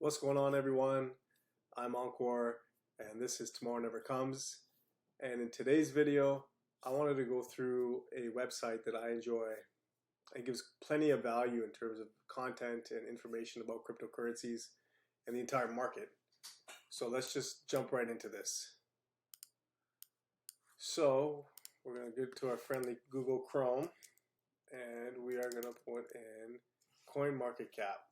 What's going on, everyone? I'm Encore, and this is Tomorrow Never Comes. And in today's video, I wanted to go through a website that I enjoy and gives plenty of value in terms of content and information about cryptocurrencies and the entire market. So let's just jump right into this. So we're going to go to our friendly Google Chrome, and we are going to put in CoinMarketCap.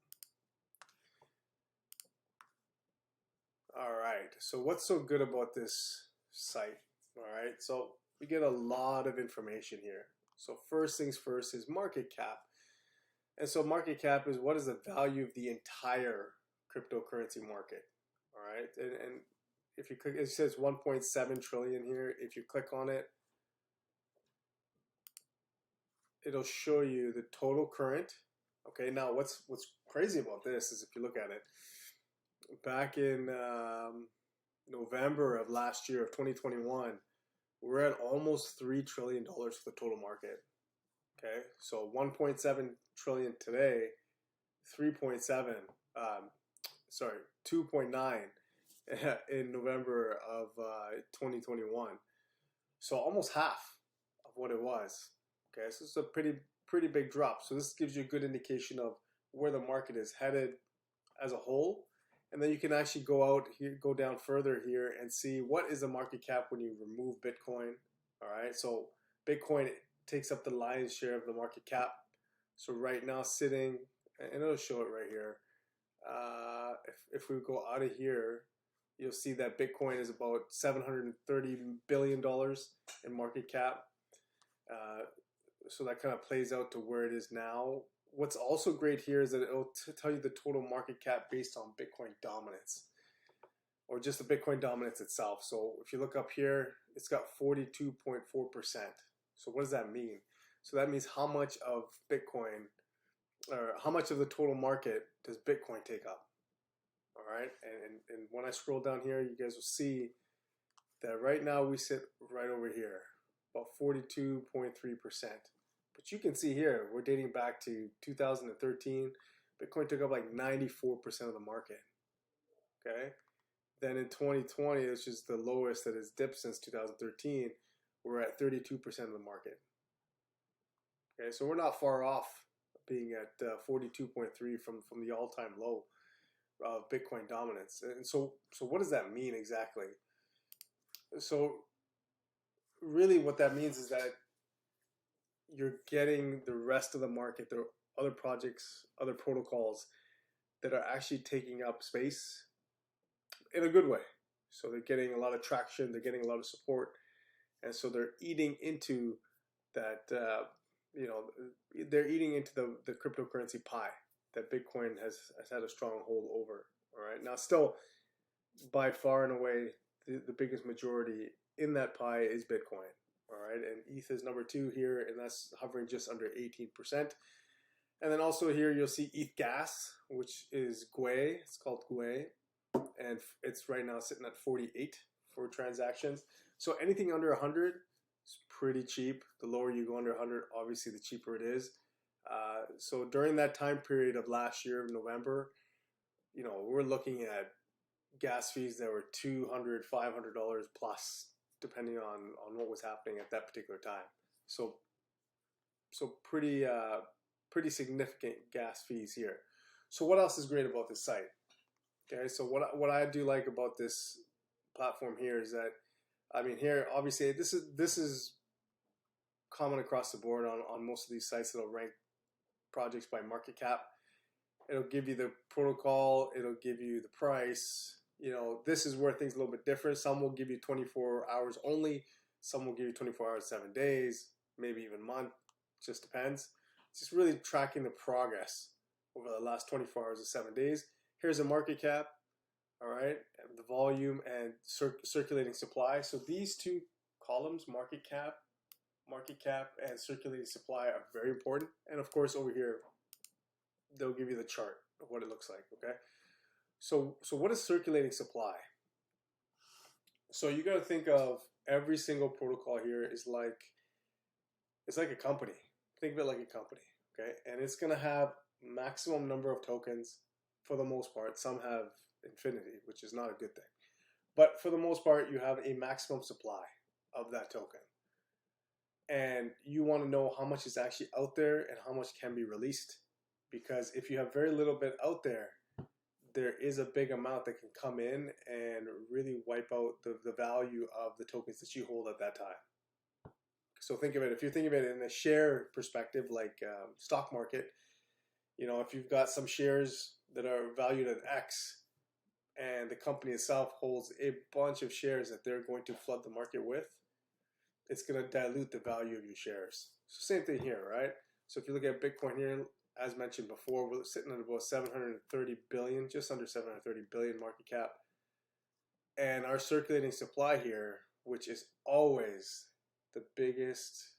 All right, so what's so good about this site? All right, so we get a lot of information here. So first things first is market cap. And so market cap is what is the value of the entire cryptocurrency market. All right, and if you click, it says 1.7 trillion here. If you click on it, it'll show you the total current. Okay, now what's crazy about this is if you look at it, back in November of last year of 2021, we're at almost $3 trillion for the total market. Okay, so 1.7 trillion today, 2.9 in November of 2021. So almost half of what it was. Okay, so it's a pretty big drop. So this gives you a good indication of where the market is headed as a whole. And then you can actually go out here, go down further here and see what is the market cap when you remove Bitcoin. All right, so Bitcoin takes up the lion's share of the market cap. So right now sitting, and it'll show it right here. If we go out of here, you'll see that Bitcoin is about $730 billion in market cap. So that kind of plays out to where it is now. What's also great here is that it'll tell you the total market cap based on Bitcoin dominance, or just the Bitcoin dominance itself. So if you look up here, it's got 42.4%. So what does that mean? So that means how much of Bitcoin, or how much of the total market does Bitcoin take up? All right, and when I scroll down here, you guys will see that right now we sit right over here, about 42.3%. But you can see here, we're dating back to 2013. Bitcoin took up like 94% of the market. Okay. Then in 2020, which is the lowest that has dipped since 2013, we're at 32% of the market. Okay. So we're not far off being at 42.3 from the all-time low of Bitcoin dominance. And so what does that mean exactly? So really what that means is that you're getting the rest of the market. There are other projects, other protocols that are actually taking up space in a good way. So they're getting a lot of traction, they're getting a lot of support, and so they're eating into that, they're eating into the cryptocurrency pie that Bitcoin has had a strong hold over. All right, now still, by far and away, the biggest majority in that pie is Bitcoin. All right, and ETH is number 2 here, and that's hovering just under 18%. And then also here you'll see ETH gas, which is GUE. It's called GUE, and it's right now sitting at 48 for transactions. So anything under 100 is pretty cheap. The lower you go under 100, obviously the cheaper it is. So during that time period of last year, November, we're looking at gas fees that were $200, $500 plus, depending on what was happening at that particular time. So pretty significant gas fees here. So what else is great about this site? Okay, so what I do like about this platform here is that, I mean, here obviously this is common across the board on most of these sites. That'll rank projects by market cap. It'll give you the protocol, it'll give you the price. This is where things are a little bit different. Some will give you 24 hours only. Some will give you 24 hours, 7 days, maybe even a month. Just depends. It's just really tracking the progress over the last 24 hours or 7 days. Here's a market cap, all right, the volume and circulating supply. So these two columns, market cap, and circulating supply, are very important. And of course, over here, they'll give you the chart of what it looks like, okay? So what is circulating supply? So you got to think of every single protocol here is it's like a company. Think of it like a company, okay? And it's going to have maximum number of tokens for the most part. Some have infinity, which is not a good thing. But for the most part, you have a maximum supply of that token. And you want to know how much is actually out there and how much can be released. Because if you have very little bit out there, there is a big amount that can come in and really wipe out the value of the tokens that you hold at that time. So think of it, if you're thinking of it in a share perspective, like stock market, you know, if you've got some shares that are valued at X and the company itself holds a bunch of shares that they're going to flood the market with, it's going to dilute the value of your shares. So same thing here, right? So if you look at Bitcoin here, as mentioned before, we're sitting at about 730 billion, just under 730 billion market cap. And our circulating supply here, which is always the biggest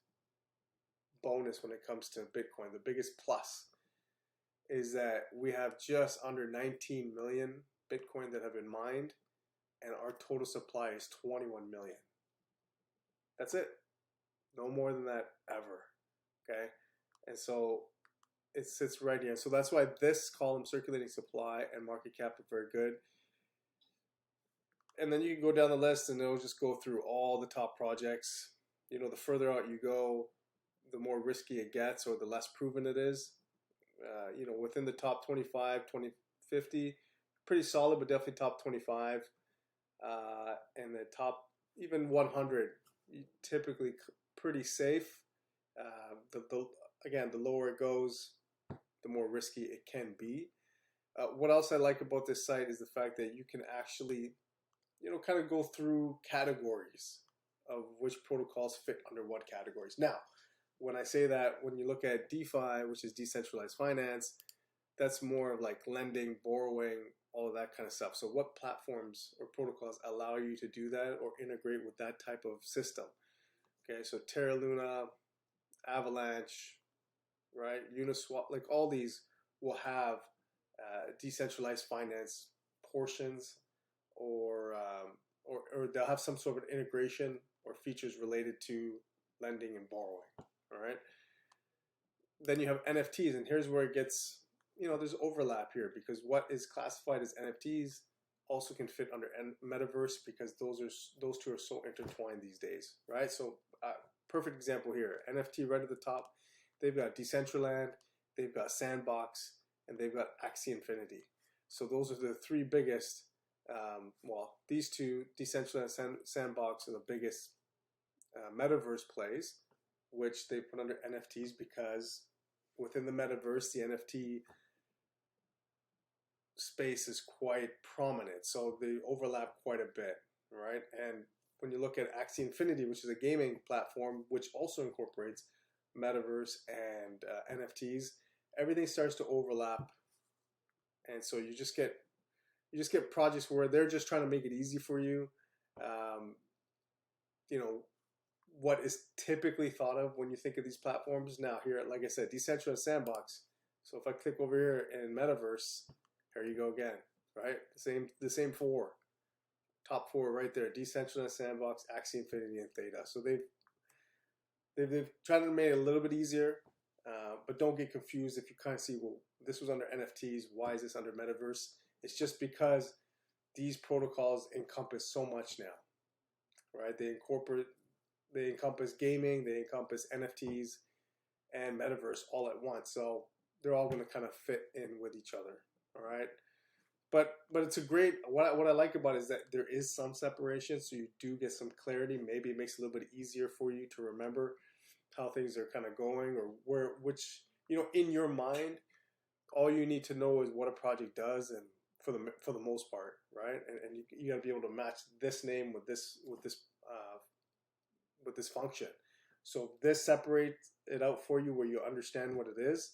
bonus when it comes to Bitcoin, the biggest plus, is that we have just under 19 million Bitcoin that have been mined, and our total supply is 21 million. That's it. No more than that ever. Okay? And so it sits right here. So that's why this column, circulating supply and market cap, are very good. And then you can go down the list and it'll just go through all the top projects. You know, the further out you go, the more risky it gets or the less proven it is. You know, within the top 25, 20, 50, pretty solid, but definitely top 25. And the top, even 100, typically pretty safe. Again, the lower it goes, the more risky it can be. What else I like about this site is the fact that you can actually, you know, kind of go through categories of which protocols fit under what categories. Now, when I say that, when you look at DeFi, which is decentralized finance, that's more of like lending, borrowing, all of that kind of stuff. So what platforms or protocols allow you to do that or integrate with that type of system? Okay, so Terra Luna, Avalanche, right, Uniswap, like all these will have decentralized finance portions, or they'll have some sort of integration or features related to lending and borrowing. All right. Then you have NFTs, and here's where it gets, you know, there's overlap here, because what is classified as NFTs also can fit under metaverse, because those two are so intertwined these days, right? So perfect example here, NFT right at the top. They've got Decentraland, they've got Sandbox, and they've got Axie Infinity. So those are the three biggest. Well, these two, Decentraland and Sandbox, are the biggest metaverse plays, which they put under NFTs, because within the metaverse, the NFT space is quite prominent. So they overlap quite a bit, right? And when you look at Axie Infinity, which is a gaming platform, which also incorporates metaverse and NFTs, everything starts to overlap. And so you just get projects where they're just trying to make it easy for you. You know, what is typically thought of when you think of these platforms. Now here, like I said, Decentralized Sandbox. So if I click over here in Metaverse, here you go again, right? The same four, top four right there: Decentralized Sandbox, Axie Infinity, and Theta. So they've tried to make it a little bit easier, but don't get confused if you kind of see, well, this was under NFTs. Why is this under Metaverse? It's just because these protocols encompass so much now, right? They encompass gaming, they encompass NFTs and metaverse all at once. So they're all going to kind of fit in with each other. All right. But it's a great, what I like about it is that there is some separation. So you do get some clarity. Maybe it makes it a little bit easier for you to remember how things are kind of going, or which, you know, in your mind, all you need to know is what a project does, and for the most part, right? And you got to be able to match this name with this function. So this separates it out for you where you understand what it is,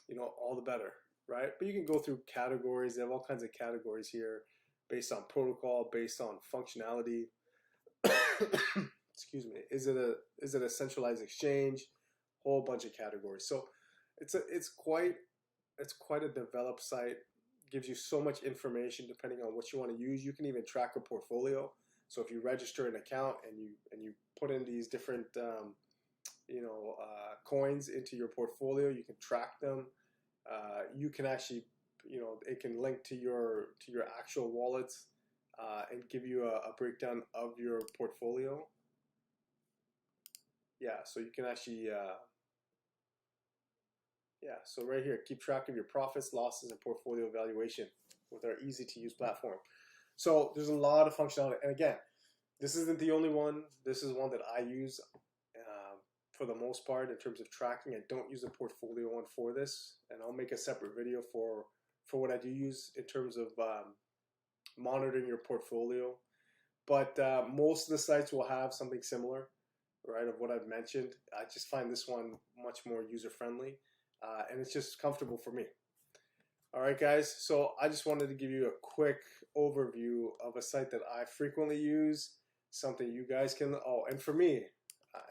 you know, all the better, right? But you can go through categories. They have all kinds of categories here based on protocol, based on functionality. Excuse me. Is it a centralized exchange? Whole bunch of categories. So it's quite a developed site. Gives you so much information depending on what you want to use. You can even track a portfolio. So if you register an account and you put in these different coins into your portfolio, you can track them. You can actually it can link to your actual wallets and give you a breakdown of your portfolio. Yeah, so you can actually so right here, keep track of your profits, losses, and portfolio valuation with our easy to use platform. So there's a lot of functionality, and again, this isn't the only one. This is one that I use for the most part in terms of tracking. I don't use a portfolio one for this, and I'll make a separate video for what I do use in terms of monitoring your portfolio. But most of the sites will have something similar, right, of what I've mentioned. I just find this one much more user-friendly, and it's just comfortable for me. All right, guys, so I just wanted to give you a quick overview of a site that I frequently use, something you guys can, and for me,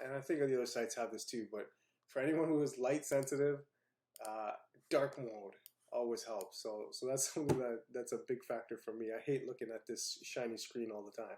and I think the other sites have this too, but for anyone who is light sensitive, dark mode always helps. So that's something that's a big factor for me. I hate looking at this shiny screen all the time.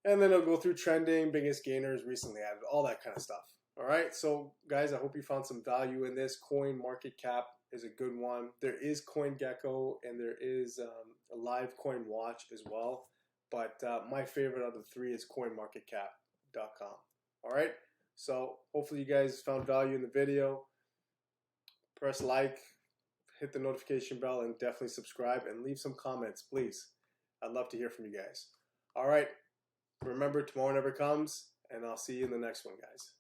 And then I'll go through trending, biggest gainers, recently added, all that kind of stuff. All right, so guys, I hope you found some value in this. Coin market cap is a good one. There is CoinGecko and there is a live coin watch as well. But my favorite out of the three is coinmarketcap.com. All right, so hopefully you guys found value in the video. Press like, hit the notification bell, and definitely subscribe and leave some comments, please. I'd love to hear from you guys. All right, remember, tomorrow never comes, and I'll see you in the next one, guys.